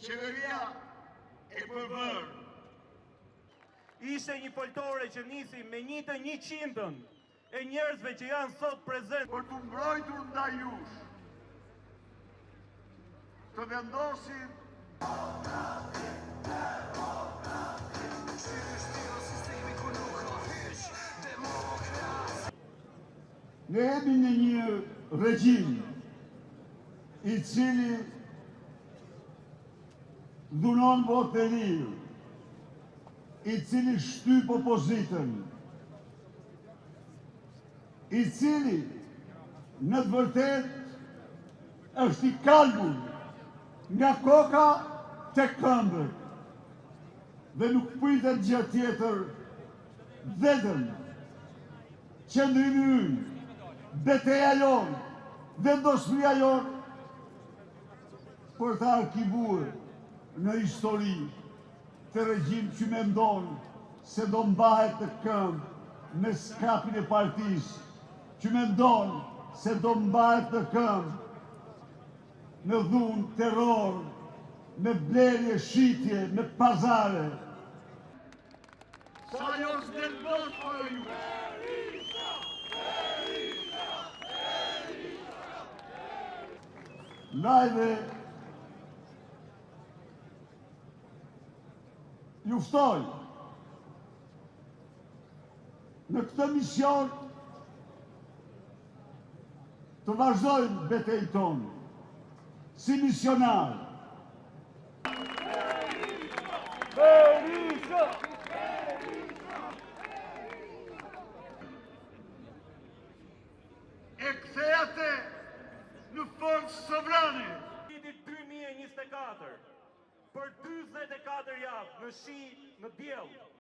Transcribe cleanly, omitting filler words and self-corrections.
Qeveria e përbërë ishte një foltore që nisi me 1/100 e njerëzve që janë sot prezent për të mbrojtur ndaj jush, të vendosin Ne jemi në një regjim i cili dhunon votë e lirë, i cili shtyp opozitën, i cili në të vërtet është i kalbur nga koka të këmbët dhe nuk pritet gjë tjetër vetëm qëndrimi ynë, beteja jonë, vendosmëria jonë për të arkivuar në histori të regjim që me ndonë se do mbahet të këmbë me skapin e partisë, që me ndonë se do mbahet të këmbë në dhunë, terror, me blerje, shitje, me pazare. sa jo s'delbos për ju. Ndajve juftoj në këtë mision të vazhdojmë betejën tonë si misionar. E kthejate në forcë sovrane. vitit 2024 për 44 javë në shi në diell.